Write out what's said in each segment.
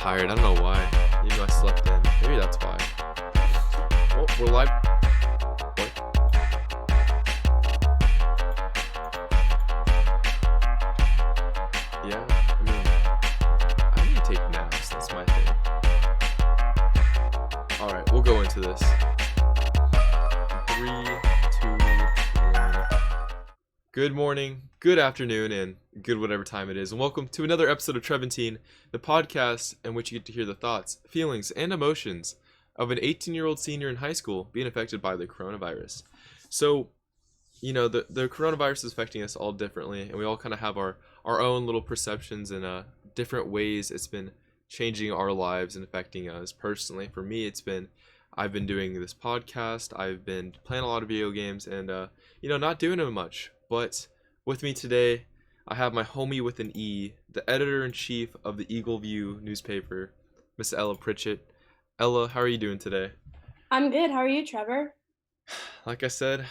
tired. I don't know why. Maybe I slept in. Maybe that's why. Well, we're live. What? Yeah, I need to take naps. That's my thing. Alright, we'll go into this. 3, 2, 1. Good morning, good afternoon, and good whatever time it is, and welcome to another episode of Trevantine, the podcast in which you get to hear the thoughts, feelings, and emotions of an 18-year-old senior in high school being affected by the coronavirus. So, the coronavirus is affecting us all differently, and we all kind of have our own little perceptions and different ways it's been changing our lives and affecting us personally. For me, I've been doing this podcast, I've been playing a lot of video games, and not doing it much. But with me today, I have my homie with an E, the editor-in-chief of the Eagle View newspaper, Miss Ella Pritchett. Ella, how are you doing today? I'm good. How are you, Trevor? Like I said,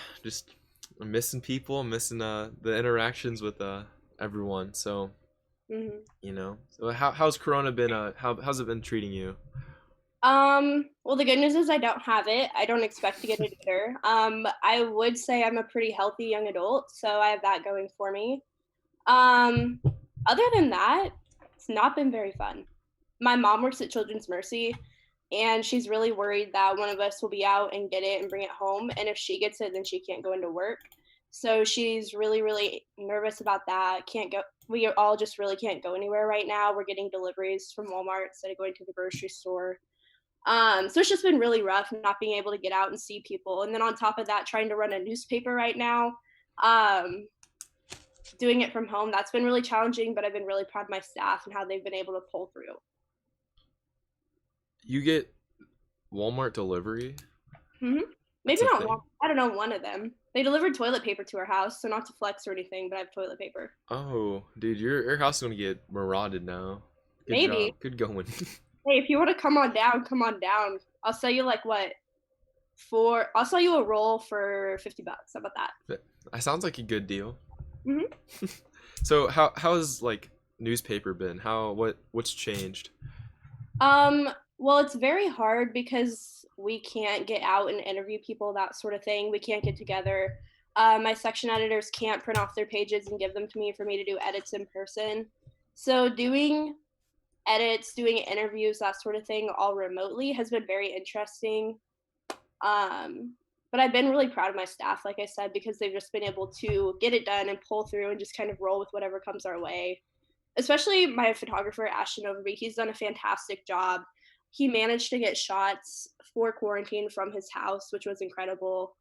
I'm missing people. I'm missing the interactions with everyone. So So how's Corona been? How's it been treating you? Well, the good news is I don't have it. I don't expect to get it either. I would say I'm a pretty healthy young adult, so I have that going for me. Um, Other than that, it's not been very fun. My mom works at Children's Mercy, and she's really worried that one of us will be out and get it and bring it home. And if she gets it, then she can't go into work. So she's really, really nervous about that. Can't go. We all just really can't go anywhere right now. We're getting deliveries from Walmart instead of going to the grocery store. So it's just been really rough not being able to get out and see people. And then on top of that, trying to run a newspaper right now, um, doing it from home, that's been really challenging, but I've been really proud of my staff and how they've been able to pull through. You get Walmart delivery? Mm-hmm. Maybe That's a not thing? one. I don't know, one of them. They delivered toilet paper to our house, so not to flex or anything, but I have toilet paper. Oh, dude, your house is gonna get marauded now. Good job. Maybe. Good going. Hey, if you want to come on down, come on down. I'll sell you like what? I'll sell you a roll for $50. How about that? That sounds like a good deal. Mm-hmm. So how's like newspaper been? What's changed? Well, it's very hard because we can't get out and interview people, that sort of thing. We can't get together. My section editors can't print off their pages and give them to me for me to do edits in person. So doing edits, doing interviews, that sort of thing, all remotely has been very interesting. But I've been really proud of my staff, like I said, because they've just been able to get it done and pull through and just kind of roll with whatever comes our way. Especially my photographer, Ashton Overby, he's done a fantastic job. He managed to get shots for quarantine from his house, which was incredible.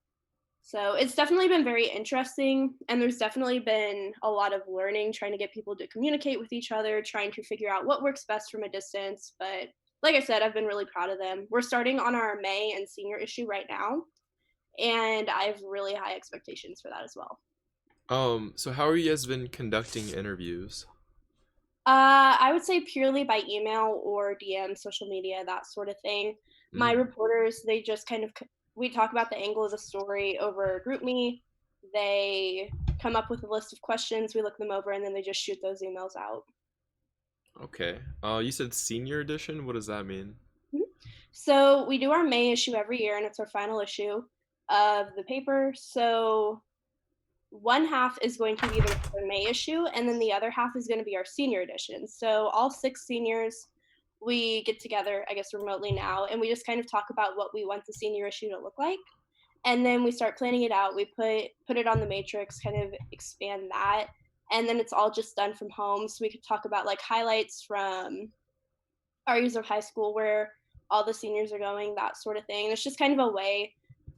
So it's definitely been very interesting, and there's definitely been a lot of learning, trying to get people to communicate with each other, trying to figure out what works best from a distance. But like I said, I've been really proud of them. We're starting on our May and senior issue right now, and I have really high expectations for that as well. So how are you guys been conducting interviews? I would say purely by email or DM, social media, that sort of thing. My Mm, reporters, they just kind of we talk about the angle of the story over GroupMe. They come up with a list of questions, we look them over, and then they just shoot those emails out. okay. You said senior edition? What does that mean? Mhm. So we do our May issue every year, and it's our final issue of the paper. So one half is going to be the May issue, and then the other half is going to be our senior edition. So all 6 seniors, we get together, I guess remotely now, and we just kind of talk about what we want the senior issue to look like. And then we start planning it out. We put it on the matrix, kind of expand that, and then it's all just done from home. So we could talk about like highlights from our years of high school, where all the seniors are going, that sort of thing. And it's just kind of a way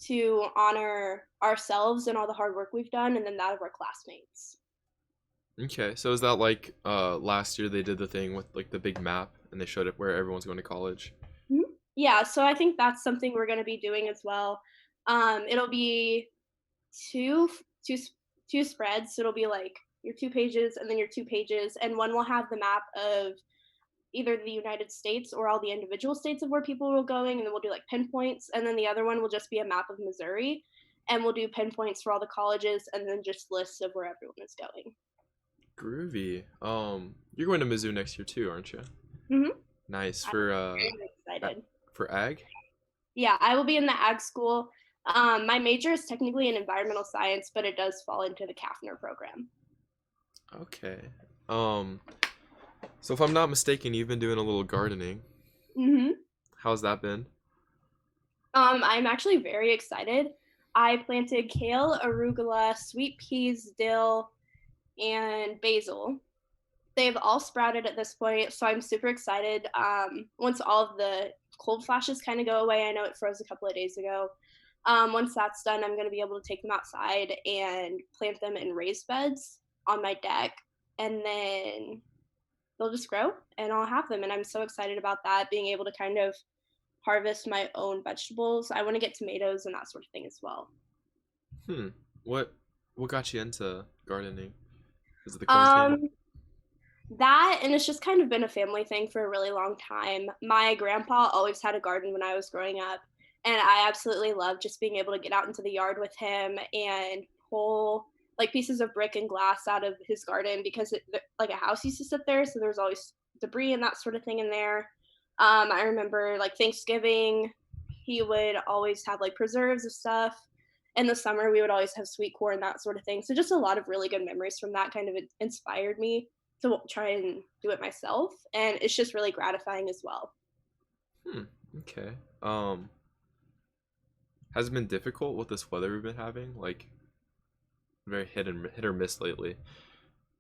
to honor ourselves and all the hard work we've done, and then that of our classmates. Okay, so is that like last year they did the thing with like the big map and they showed it where everyone's going to college? Mhm. Yeah, so I think that's something we're going to be doing as well. It'll be two two two spreads. So it'll be like your 2 pages and then your 2 pages, and one will have the map of either the United States or all the individual states of where people are going, and then we'll do like pinpoints, and then the other one will just be a map of Missouri, and we'll do pinpoints for all the colleges, and then just lists of where everyone is going. Groovy. You're going to Mizzou next year too, aren't you? Hmm. Nice I'm for very a- excited. for ag. Yeah, I will be in the ag school. My major is technically in environmental science, but it does fall into the CAFNR program. Okay. Um, so if I'm not mistaken, you've been doing a little gardening. hmm How's that been? I'm actually very excited. I planted kale, arugula, sweet peas, dill, and basil. They've all sprouted at this point, so I'm super excited. Once all of the cold flashes kind of go away, I know it froze a couple of days ago. Once that's done, I'm going to be able to take them outside and plant them in raised beds on my deck, and then they'll just grow and I'll have them. And I'm so excited about that, being able to kind of harvest my own vegetables. I want to get tomatoes and that sort of thing as well. Hmm. What what got you into gardening? Is it the quarantine? Um, that and it's just kind of been a family thing for a really long time. My grandpa always had a garden when I was growing up, and I absolutely love just being able to get out into the yard with him and pull like pieces of brick and glass out of his garden because like a house used to sit there, so there was always debris and that sort of thing in there. I remember like Thanksgiving, he would always have like preserves of stuff. In the summer, we would always have sweet corn, that sort of thing. So just a lot of really good memories from that kind of inspired me to try and do it myself, and it's just really gratifying as well. Hmm. Okay. Um, has it been difficult with this weather we've been having? Like very hit or miss lately.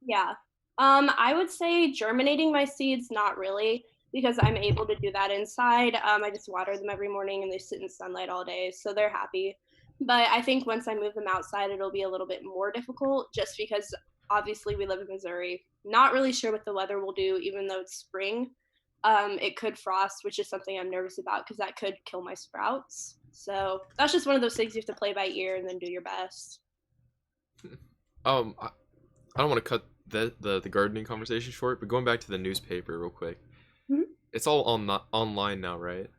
Yeah. I would say germinating my seeds, not really, because I'm able to do that inside. I just water them every morning and they sit in sunlight all day, so they're happy. But I think once I move them outside, it'll be a little bit more difficult just because obviously we live in Missouri. Not really sure what the weather will do, even though it's spring. It could frost, which is something I'm nervous about because that could kill my sprouts. So that's just one of those things you have to play by ear and then do your best. I don't want to cut the gardening conversation short, but going back to the newspaper real quick. Mhm. It's all online now, right?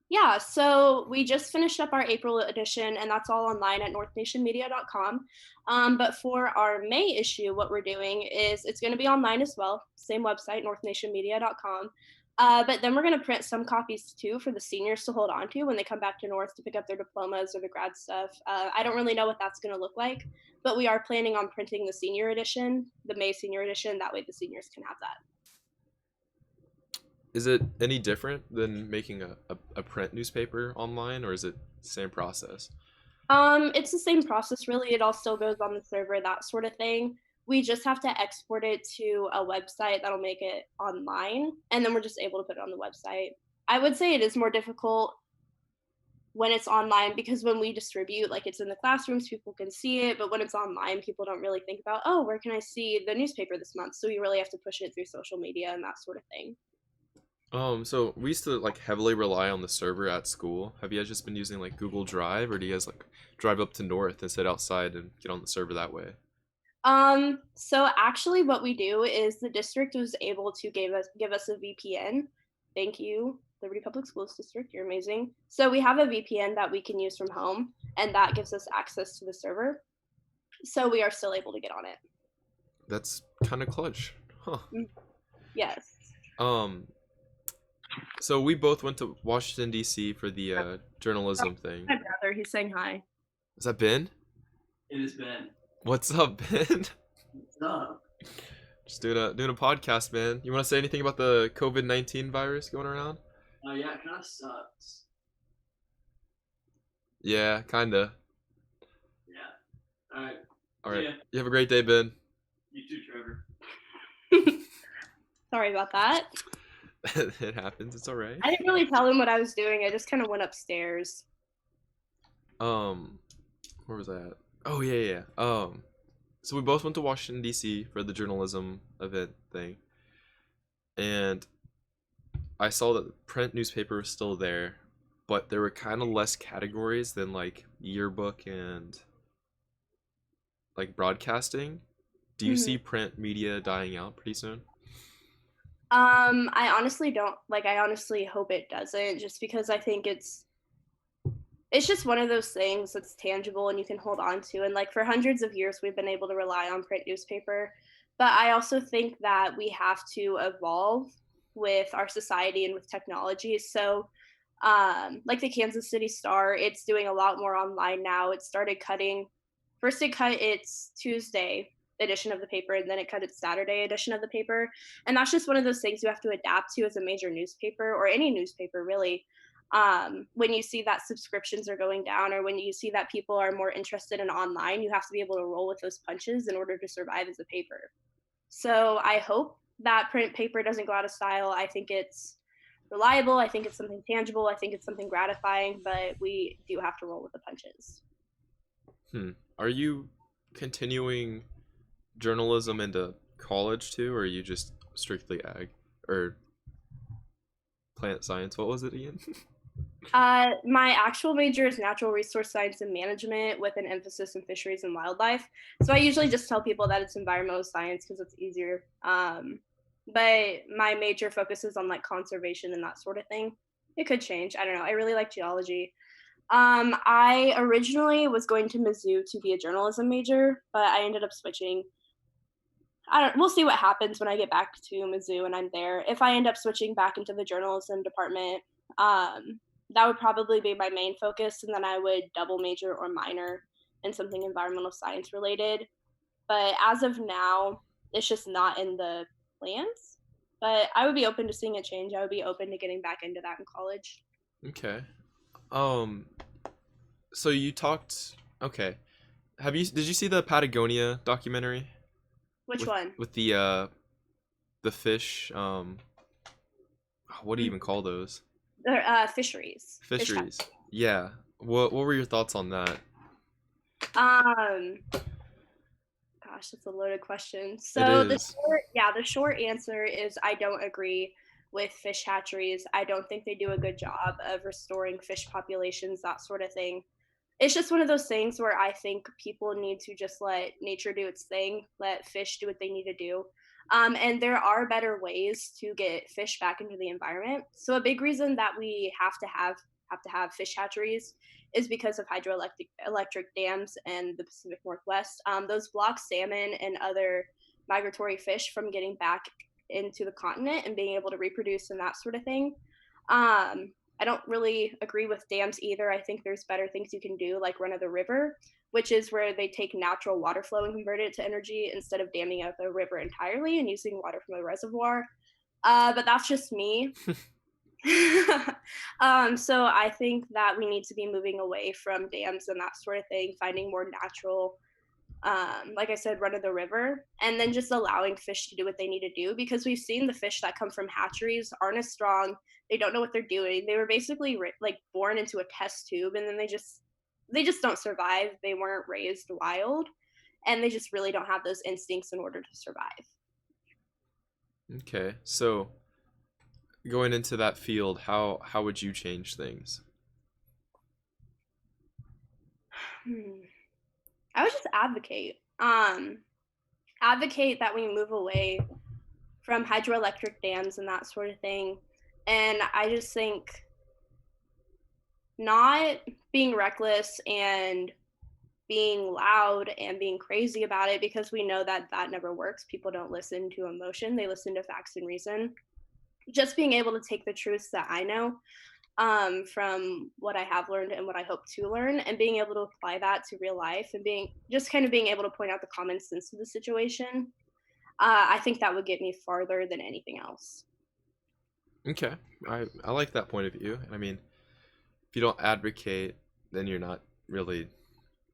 Yeah, so we just finished up our April edition, and that's all online at northnationmedia.com. But for our May issue, what we're doing is it's going to be online as well, same website, northnationmedia.com. But then we're going to print some copies too for the seniors to hold on to when they come back to North to pick up their diplomas or the grad stuff. I don't really know what that's going to look like, but we are planning on printing the senior edition, the May senior edition. That way the seniors can have that. Is it any different than making a print newspaper online, or is it the same process? It's the same process, really. It all still goes on the server, that sort of thing. We just have to export it to a website that'll make it online, and then we're just able to put it on the website. I would say it is more difficult when it's online because when we distribute, like it's in the classrooms, people can see it, but when it's online, people don't really think about, oh, where can I see the newspaper this month? So you really have to push it through social media and that sort of thing. So we used to like heavily rely on the server at school. Have you guys just been using like Google Drive, or do you guys like drive up to North and sit outside and get on the server that way? So actually what we do is the district was able to give us a VPN. Thank you, Liberty Public Schools District. You're amazing. So we have a VPN that we can use from home, and that gives us access to the server. So we are still able to get on it. That's kind of clutch, huh? Mm, yes. Um, so we both went to Washington D.C. for the journalism thing. My brother, he's saying hi. Is that Ben? It has been. What's up, Ben? What's up? Just doing a podcast, man. You want to say anything about the COVID-19 virus going around? Yeah, it kind of sucks. Yeah, kinda. Yeah. All right. All right. Yeah. You have a great day, Ben. You too, Trevor. Sorry about that. It happens. It's all right. I didn't really tell him what I was doing. I just kind of went upstairs. Um, where was I at? Oh yeah. So we both went to Washington D.C. for the journalism event thing, and I saw that the print newspaper was still there, but there were kind of less categories than like yearbook and like broadcasting. Do you Mhm. see print media dying out pretty soon? I honestly don't like. I honestly hope it doesn't, just because I think it's just one of those things that's tangible and you can hold on to. And like for hundreds of years, we've been able to rely on print newspaper. But I also think that we have to evolve with our society and with technology. So, like the Kansas City Star, it's doing a lot more online now. It started cutting, first, it cut its Tuesday edition of the paper, and then it cut its Saturday edition of the paper. And that's just one of those things you have to adapt to as a major newspaper or any newspaper, really. When you see that subscriptions are going down, or when you see that people are more interested in online, you have to be able to roll with those punches in order to survive as a paper. So I hope that print paper doesn't go out of style. I think it's reliable. I think it's something tangible. I think it's something gratifying, but we do have to roll with the punches. Are you continuing journalism into college too, or are you just strictly ag or plant science? What was it again? My actual major is natural resource science and management with an emphasis in fisheries and wildlife. So I usually just tell people that it's environmental science because it's easier. But my major focuses on like conservation and that sort of thing. It could change. I don't know. I really like geology. I originally was going to Mizzou to be a journalism major, but I ended up switching. We'll see what happens when I get back to Mizzou and I'm there. If I end up switching back into the journalism department, that would probably be my main focus, and then I would double major or minor in something environmental science related. But as of now, it's just not in the plans. But I would be open to seeing a change. I would be open to getting back into that in college. Okay. So you talked. Okay. Did you see the Patagonia documentary? Which one? With the fish. What do you even call those? They're fisheries. Fisheries. Yeah. What were your thoughts on that? Gosh, that's a loaded question. So the short answer is I don't agree with fish hatcheries. I don't think they do a good job of restoring fish populations, that sort of thing. It's just one of those things where I think people need to just let nature do its thing, let fish do what they need to do. And there are better ways to get fish back into the environment. So a big reason that we have to have fish hatcheries is because of hydroelectric dams in the Pacific Northwest. Those block salmon and other migratory fish from getting back into the continent and being able to reproduce and that sort of thing. I don't really agree with dams either. I think there's better things you can do, like run of the river, which is where they take natural water flow and convert it to energy instead of damming out the river entirely and using water from the reservoir. But that's just me. So I think that we need to be moving away from dams and that sort of thing, finding more natural, like I said, run of the river, and then just allowing fish to do what they need to do, because we've seen the fish that come from hatcheries aren't as strong. They don't know what they're doing. They were basically like born into a test tube, and then they just don't survive. They weren't raised wild, and they just really don't have those instincts in order to survive. Okay, so going into that field, how would you change things? I would just advocate that we move away from hydroelectric dams and that sort of thing. And I just think not being reckless and being loud and being crazy about it, because we know that that never works. People don't listen to emotion, they listen to facts and reason. Just being able to take the truths that I know, from what I have learned and what I hope to learn, and being able to apply that to real life, and being able to point out the common sense of the situation. I think that would get me farther than anything else. Okay, I like that point of view. I mean, if you don't advocate, then you're not really.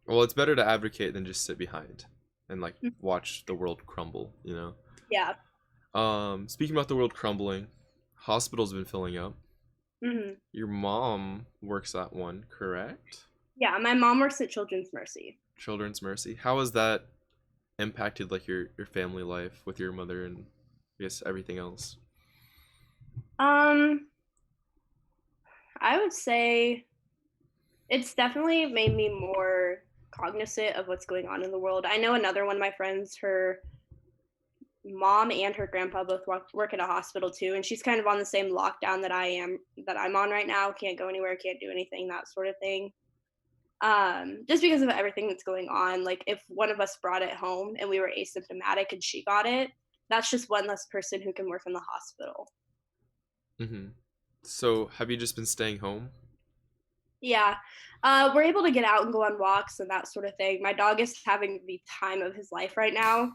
Well, it's better to advocate than just sit behind and like watch the world crumble, you know? Yeah. Speaking about the world crumbling, hospitals been filling up. Mm-hmm. Your mom works at one, correct? Yeah, my mom works at Children's Mercy. Children's Mercy. How has that impacted like your family life with your mother and I guess everything else? I would say it's definitely made me more cognizant of what's going on in the world. I know another one of my friends, her mom and her grandpa both work at a hospital too, and she's kind of on the same lockdown that I'm on right now. Can't go anywhere, can't do anything, that sort of thing. Just because of everything that's going on. Like if one of us brought it home and we were asymptomatic and she got it, that's just one less person who can work in the hospital. Mm-hmm. So, have you just been staying home? Yeah. We're able to get out and go on walks and that sort of thing. My dog is having the time of his life right now.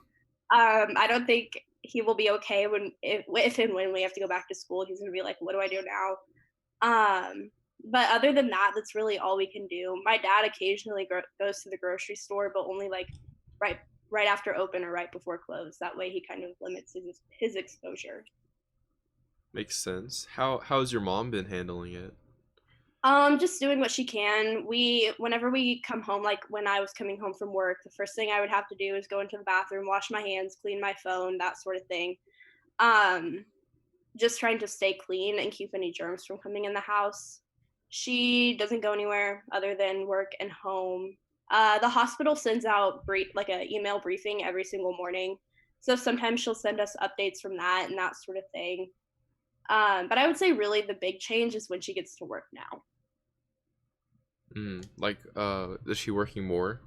I don't think he will be okay if and when we have to go back to school. He's gonna be like, "What do I do now?" But other than that, that's really all we can do. My dad occasionally goes to the grocery store, but only like right right after open or right before close. That way, he kind of limits his exposure. Makes sense. How's your mom been handling it? Just doing what she can. Whenever we come home, like when I was coming home from work, the first thing I would have to do is go into the bathroom, wash my hands, clean my phone, that sort of thing. Um, just trying to stay clean and keep any germs from coming in the house. She doesn't go anywhere other than work and home. The hospital sends out like a email briefing every single morning, so sometimes she'll send us updates from that and that sort of thing. But I would say really the big change is when she gets to work now. Like, is she working more?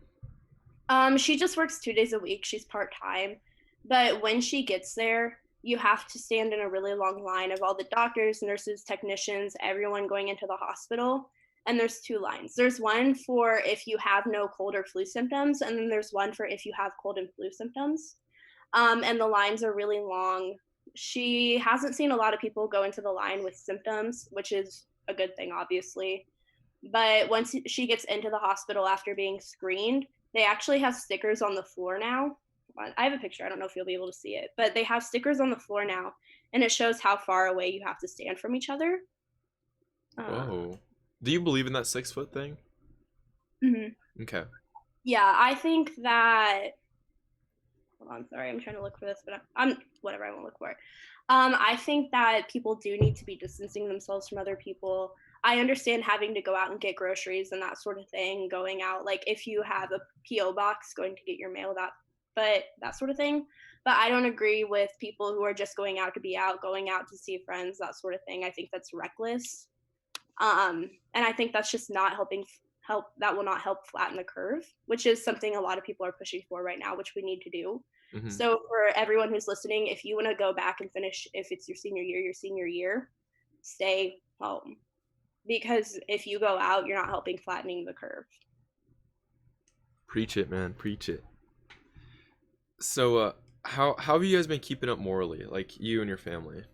She just works 2 days a week. She's part time, but when she gets there, you have to stand in a really long line of all the doctors, nurses, technicians, everyone going into the hospital. And there's two lines. There's one for if you have no cold or flu symptoms, and then there's one for if you have cold and flu symptoms. And the lines are really long. She hasn't seen a lot of people go into the line with symptoms, which is a good thing, obviously. But once she gets into the hospital after being screened, they actually have stickers on the floor now. I have a picture. I don't know if you'll be able to see it, but they have stickers on the floor now, and it shows how far away you have to stand from each other. Whoa. Do you believe in that 6 foot thing? Mhm. Okay. Yeah, I think that. Hold on, sorry, I'm trying to look for this, but I'm whatever. I won't look for it. I think that people do need to be distancing themselves from other people. I understand having to go out and get groceries and that sort of thing, going out, like if you have a PO box, going to get your mail, but that sort of thing. But I don't agree with people who are just going out to be out, going out to see friends, that sort of thing. I think that's reckless. And I think that's just not help. That will not help flatten the curve, which is something a lot of people are pushing for right now, which we need to do. Mm-hmm. So for everyone who's listening, if you want to go back and finish, if it's your senior year, stay home, because if you go out, you're not helping flattening the curve. Preach it, man. Preach it. So, how have you guys been keeping up morally? Like you and your family?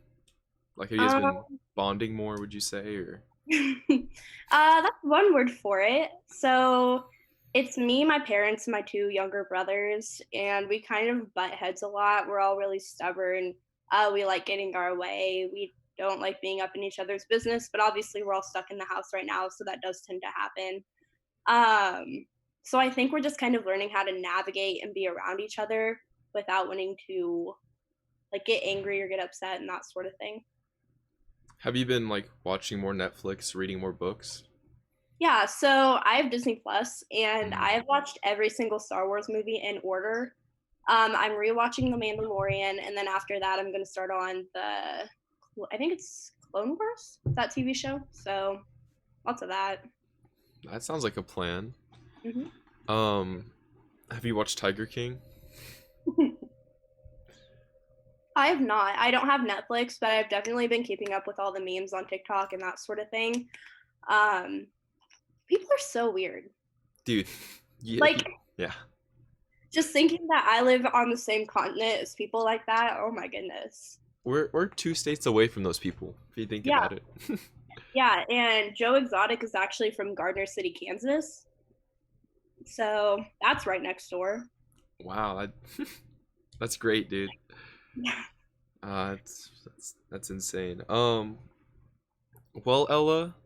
Like, have you guys been Um, bonding more? Would you say, or? that's one word for it. So it's me, my parents, and my two younger brothers, and we kind of butt heads a lot. We're all really stubborn. We like getting our way. We don't like being up in each other's business, but obviously we're all stuck in the house right now, so that does tend to happen. So I think we're just kind of learning how to navigate and be around each other without wanting to like get angry or get upset and that sort of thing. Have you been like watching more Netflix, reading more books? Yeah, so I have Disney Plus, and Mm. I have watched every single Star Wars movie in order. I'm rewatching The Mandalorian, and then after that, I'm gonna start on I think it's Clone Wars, that TV show. So lots of that. That sounds like a plan. Hmm. Um, have you watched Tiger King? I have not. I don't have Netflix, but I've definitely been keeping up with all the memes on TikTok and that sort of thing. Um, People are so weird. Dude, yeah, Like, yeah. just thinking that I live on the same continent as people like that. Oh my goodness. We're 2 states away from those people, if you think Yeah, about it. yeah, and Joe Exotic is actually from Gardner City, Kansas. So that's right next door. Wow, that's great, dude. Yeah. That's insane. Well, Ella,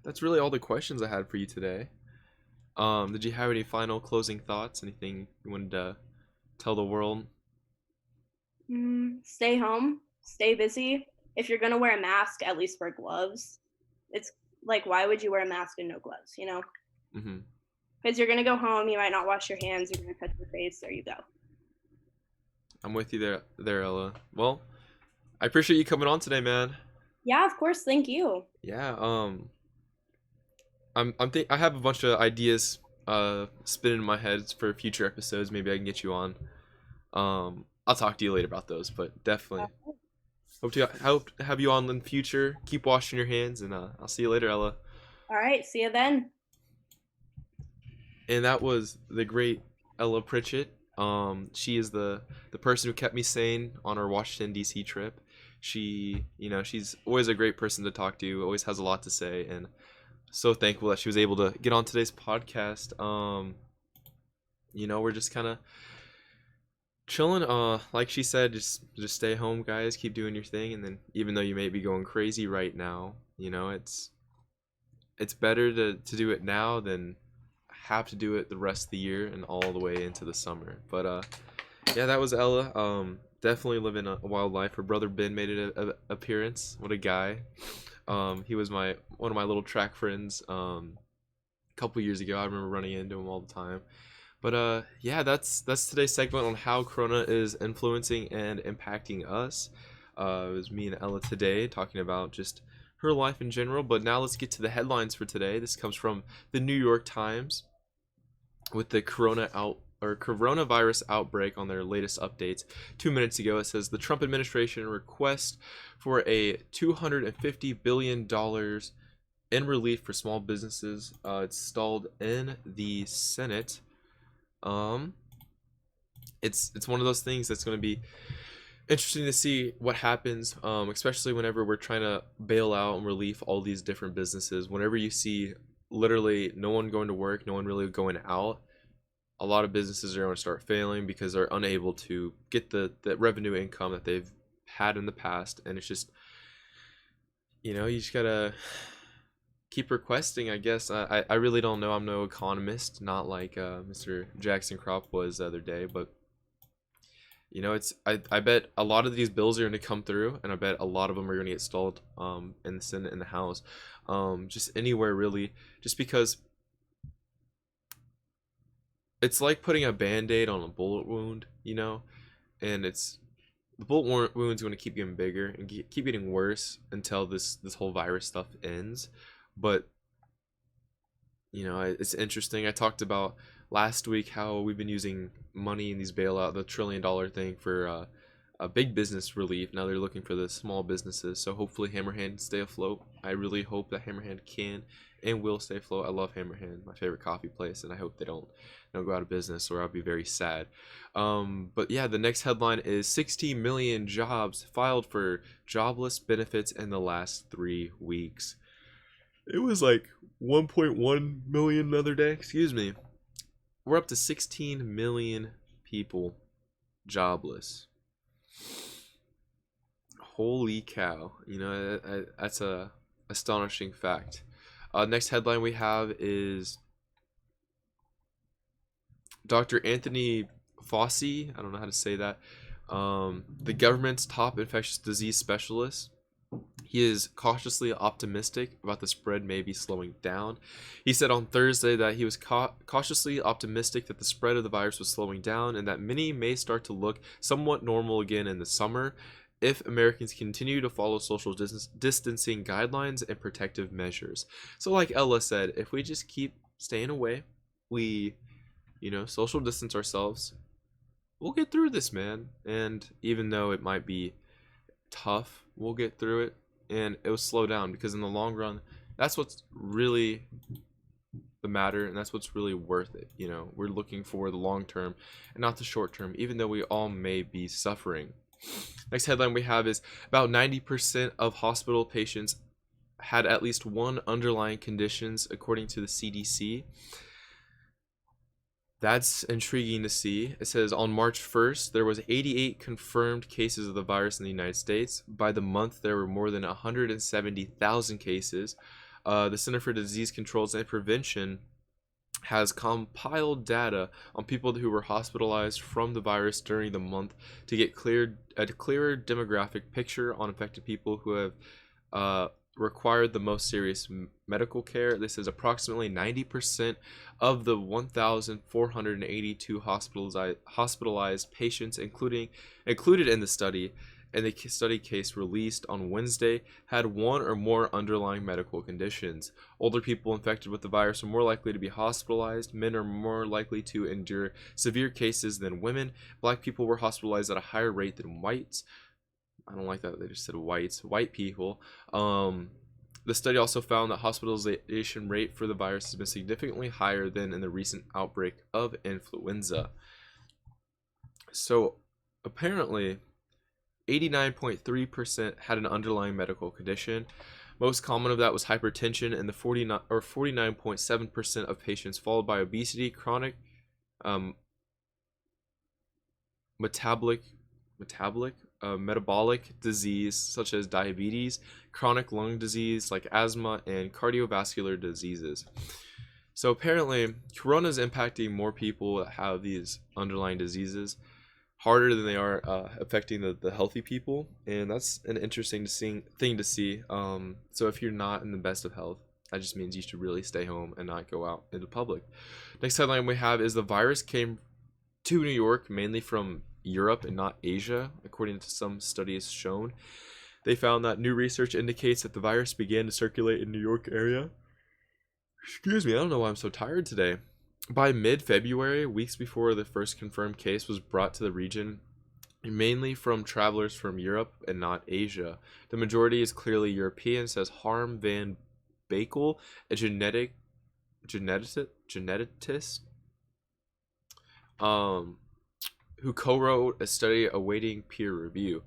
that's really all the questions I had for you today. Did you have any final closing thoughts? Anything you wanted to tell the world? Stay home, stay busy. If you're gonna wear a mask, at least wear gloves. It's like, why would you wear a mask and no gloves? Mm-hmm. Because you're gonna go home, you might not wash your hands, you're gonna touch your face. There you go. I'm with you there, Ella. Well, I appreciate you coming on today, man. Yeah, of course. Thank you. Yeah. I have a bunch of ideas spinning in my head for future episodes. Maybe I can get you on. I'll talk to you later about those, but definitely. Hope to have you on in the future. Keep washing your hands, and I'll see you later, Ella. All right, see you then. And that was the great Ella Pritchett. She is the person who kept me sane on our Washington D.C. trip. She's always a great person to talk to. Always has a lot to say, and so thankful that she was able to get on today's podcast. We're just kind of chilling. Like she said, just stay home, guys. Keep doing your thing, and then even though you may be going crazy right now, it's better to do it now than have to do it the rest of the year and all the way into the summer. But yeah, that was Ella. Definitely living a wild life. Her brother Ben made an appearance. What a guy. He was one of my little track friends. A couple years ago, I remember running into him all the time. But yeah, that's today's segment on how Corona is influencing and impacting us. It was me and Ella today talking about just her life in general. But now let's get to the headlines for today. This comes from the New York Times with the coronavirus outbreak on their latest updates. 2 minutes ago, it says the Trump administration request for a $250 billion in relief for small businesses. It's stalled in the Senate. It's one of those things that's going to be interesting to see what happens, especially whenever we're trying to bail out and relieve all these different businesses. Whenever you see literally no one going to work, no one really going out, a lot of businesses are going to start failing because they're unable to get the revenue income that they've had in the past. And it's just, you just gotta keep requesting, I guess. I really don't know. I'm no economist, not like Mr. Jackson Crop was the other day, but I bet a lot of these bills are going to come through, and I bet a lot of them are going to get stalled in the Senate and the House, just anywhere really, just because it's like putting a band-aid on a bullet wound, and the bullet wound's going to keep getting bigger and keep getting worse until this whole virus stuff ends. But it's interesting. I talked about last week how we've been using money in these bailout, the $1 trillion thing for a big business relief. Now they're looking for the small businesses, so hopefully Hammerhand can stay afloat. I really hope that Hammerhand can and will stay afloat. I love Hammerhand, my favorite coffee place, and I hope they don't go out of business, or I'll be very sad. But yeah, the next headline is 16 million jobs filed for jobless benefits in the last 3 weeks. It was like 1.1 million the other day. Excuse me. We're up to 16 million people jobless. Holy cow. That's a astonishing fact. Next headline we have is Dr. Anthony Fauci. I don't know how to say that. The government's top infectious disease specialist. He is cautiously optimistic about the spread may be slowing down. He said on Thursday that he was cautiously optimistic that the spread of the virus was slowing down and that many may start to look somewhat normal again in the summer if Americans continue to follow social distancing guidelines and protective measures. So like Ella said, if we just keep staying away, we, social distance ourselves, we'll get through this, man. And even though it might be tough, we'll get through it, and it will slow down, because in the long run, that's what's really the matter, and that's what's really worth it. We're looking for the long term and not the short term, even though we all may be suffering. Next headline we have is about 90% of hospital patients had at least one underlying conditions, according to the CDC. That's intriguing to see. It says on March 1st, there was 88 confirmed cases of the virus in the United States. By the month, there were more than 170,000 cases. The Center for Disease Control and Prevention has compiled data on people who were hospitalized from the virus during the month to get a clearer demographic picture on affected people who have required the most serious medical care. This is approximately 90% of the 1,482 hospitalized patients included in the study, and the study case released on Wednesday had one or more underlying medical conditions. Older people infected with the virus are more likely to be hospitalized. Men are more likely to endure severe cases than women. Black people were hospitalized at a higher rate than whites. I don't like that they just said white people. The study also found that hospitalization rate for the virus has been significantly higher than in the recent outbreak of influenza. So apparently 89.3% had an underlying medical condition. Most common of that was hypertension, and the 49.7% of patients, followed by obesity, chronic metabolic disease such as diabetes, chronic lung disease like asthma, and cardiovascular diseases. So apparently, corona is impacting more people that have these underlying diseases harder than they are affecting the healthy people, and that's an interesting thing to see. So if you're not in the best of health, that just means you should really stay home and not go out into public. Next headline we have is the virus came to New York mainly from Europe and not Asia, according to some studies shown. They found that new research indicates that the virus began to circulate in New York area. Excuse me, I don't know why I'm so tired today. By mid-February, weeks before the first confirmed case was brought to the region, mainly from travelers from Europe and not Asia. The majority is clearly European, says Harm van Bakel, a geneticist, who co-wrote a study awaiting peer review.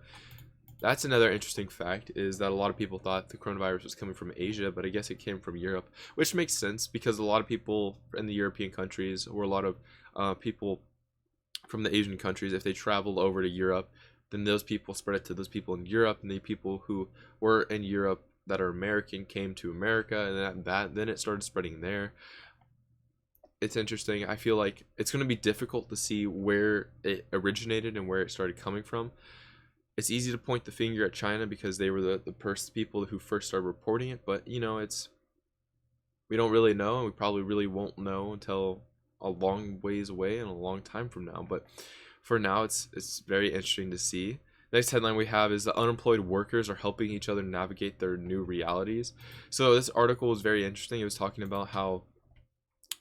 That's another interesting fact, is that a lot of people thought the coronavirus was coming from Asia, but I guess it came from Europe, which makes sense because a lot of people in the European countries, or a lot of people from the Asian countries, if they traveled over to Europe, then those people spread it to those people in Europe, and the people who were in Europe that are American came to America, and then it started spreading there. It's interesting. I feel like it's going to be difficult to see where it originated and where it started coming from. It's easy to point the finger at China because they were the people who first started reporting it, but we don't really know, and we probably really won't know until a long ways away and a long time from now. But for now, it's very interesting to see. Next headline we have is the unemployed workers are helping each other navigate their new realities. So this article was very interesting. It was talking about how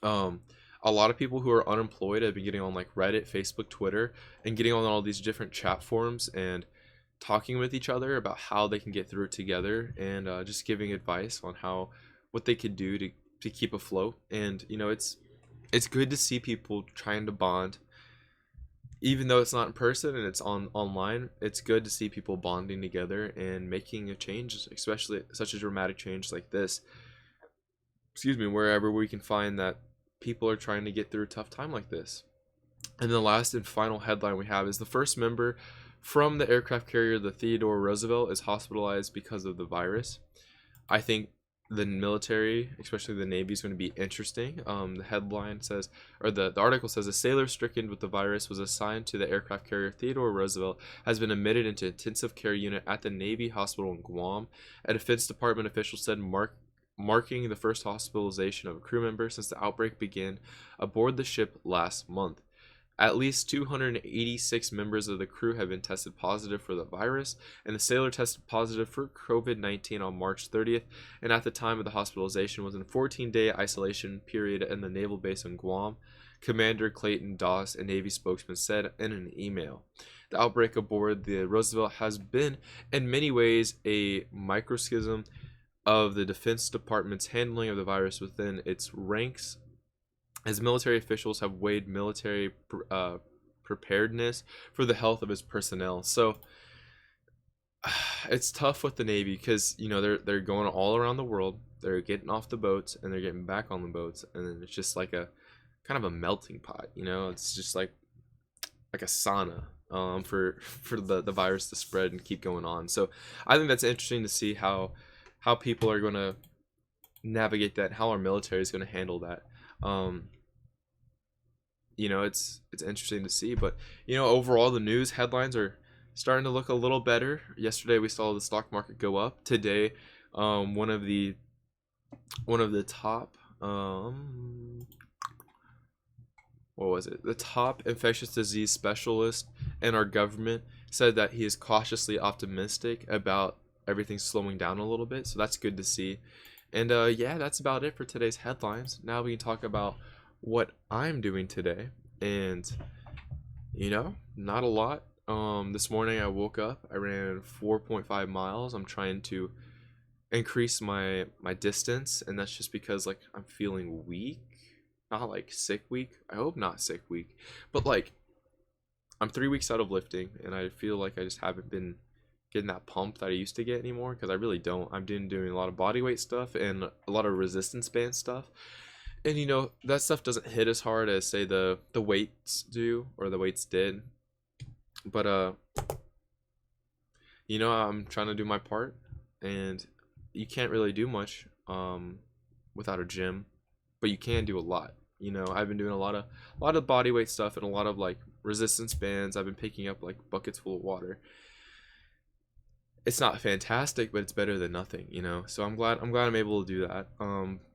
a lot of people who are unemployed have been getting on like Reddit, Facebook, Twitter, and getting on all these different chat forums and talking with each other about how they can get through it together, and just giving advice on what they could do to keep afloat. And it's good to see people trying to bond, even though it's not in person and it's online. It's good to see people bonding together and making a change, especially such a dramatic change like this. Excuse me, wherever we can find that people are trying to get through a tough time like this. And the last and final headline we have is the first member from the aircraft carrier, the Theodore Roosevelt, is hospitalized because of the virus. I think the military, especially the Navy, is going to be interesting. The headline says, or the article says, a sailor stricken with the virus was assigned to the aircraft carrier Theodore Roosevelt, has been admitted into intensive care unit at the Navy hospital in Guam. A Defense Department official said, marking the first hospitalization of a crew member since the outbreak began aboard the ship last month. At least 286 members of the crew have been tested positive for the virus, and the sailor tested positive for COVID-19 on March 30th, and at the time of the hospitalization was in a 14-day isolation period in the naval base in Guam, Commander Clayton Doss, a Navy spokesman, said in an email. The outbreak aboard the Roosevelt has been, in many ways, a microcosm of the Defense Department's handling of the virus within its ranks, as military officials have weighed military preparedness for the health of its personnel. So it's tough with the Navy because they're going all around the world. They're getting off the boats and they're getting back on the boats, and then it's just like a kind of a melting pot. It's just like a sauna for the virus to spread and keep going on. So I think that's interesting to see how people are going to navigate that, how our military is going to handle that. It's interesting to see, but overall the news headlines are starting to look a little better. Yesterday we saw the stock market go up. Today, one of the top what was it? The top infectious disease specialist in our government said that he is cautiously optimistic about everything slowing down a little bit. So that's good to see. And yeah, that's about it for today's headlines. Now we can talk about what I'm doing today. And not a lot. This morning I woke up. I ran 4.5 miles. I'm trying to increase my distance, and that's just because like I'm feeling weak. Not like sick weak. I hope not sick weak. But like I'm 3 weeks out of lifting, and I feel like I just haven't been getting that pump that I used to get anymore because I really don't. I'm doing a lot of body weight stuff and a lot of resistance band stuff. And that stuff doesn't hit as hard as say the weights do or the weights did. But I'm trying to do my part, and you can't really do much without a gym, but you can do a lot. I've been doing a lot of body weight stuff and a lot of like resistance bands. I've been picking up like buckets full of water. It's not fantastic, but it's better than nothing. So I'm glad I'm able to do that.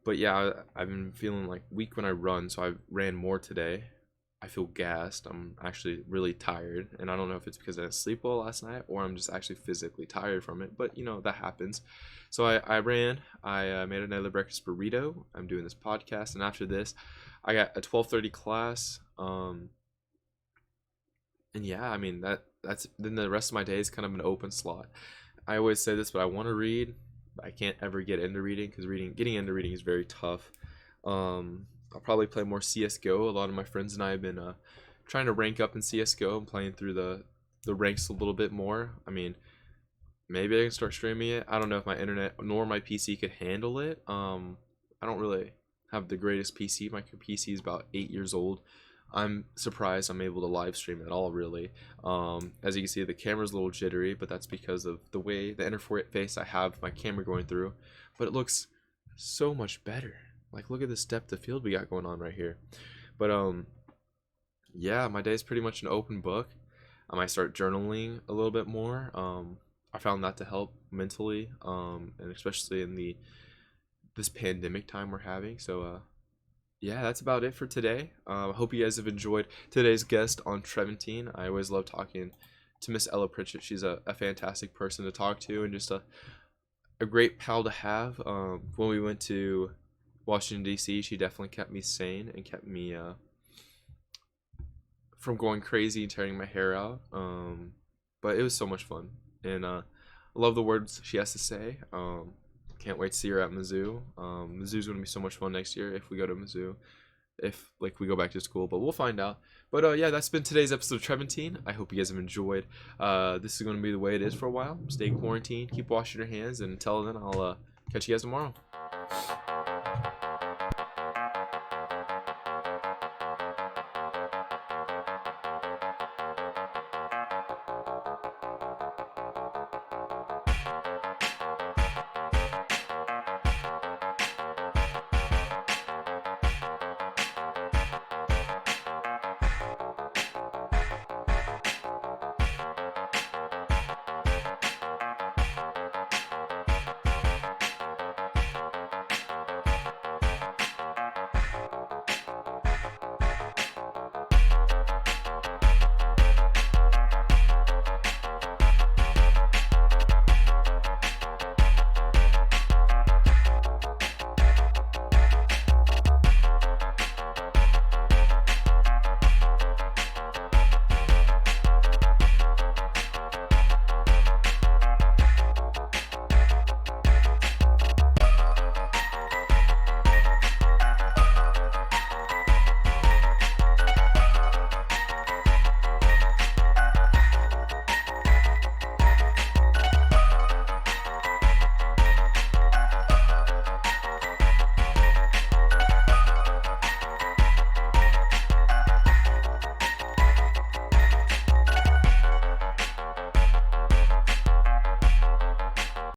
But yeah, I've been feeling like weak when I run, so I ran more today. I feel gassed. I'm actually really tired, and I don't know if it's because I didn't sleep well last night or I'm just actually physically tired from it. But that happens. So I ran. I made another breakfast burrito. I'm doing this podcast, and after this, I got a 12:30 class. And yeah, I mean that's then the rest of my day is kind of an open slot. I always say this, but I want to read, but I can't ever get into reading because getting into reading is very tough. I'll probably play more CS:GO. A lot of my friends and I have been trying to rank up in CS:GO and playing through the ranks a little bit more. I mean, maybe I can start streaming it. I don't know if my internet nor my PC could handle it. I don't really have the greatest PC. My PC is about 8 years old. I'm surprised I'm able to live stream at all, really. As you can see, the camera's a little jittery, but that's because of the interface I have my camera going through. But it looks so much better. Like, look at this depth of field we got going on right here. But yeah, my day is pretty much an open book. I might start journaling a little bit more. I found that to help mentally, and especially in this pandemic time we're having. So yeah, that's about it for today. I hope you guys have enjoyed today's guest on Trevantine. I always love talking to Miss Ella Pritchett. She's a fantastic person to talk to and just a great pal to have. When we went to Washington, D.C., she definitely kept me sane and kept me from going crazy and tearing my hair out. But it was so much fun. And I love the words she has to say. Can't wait to see her at Mizzou. Mizzou's going to be so much fun next year if we go to Mizzou. If like we go back to school, but we'll find out. But yeah, that's been today's episode of Trevantine. I hope you guys have enjoyed. This is going to be the way it is for a while. Stay quarantined, keep washing your hands, and until then, I'll catch you guys tomorrow.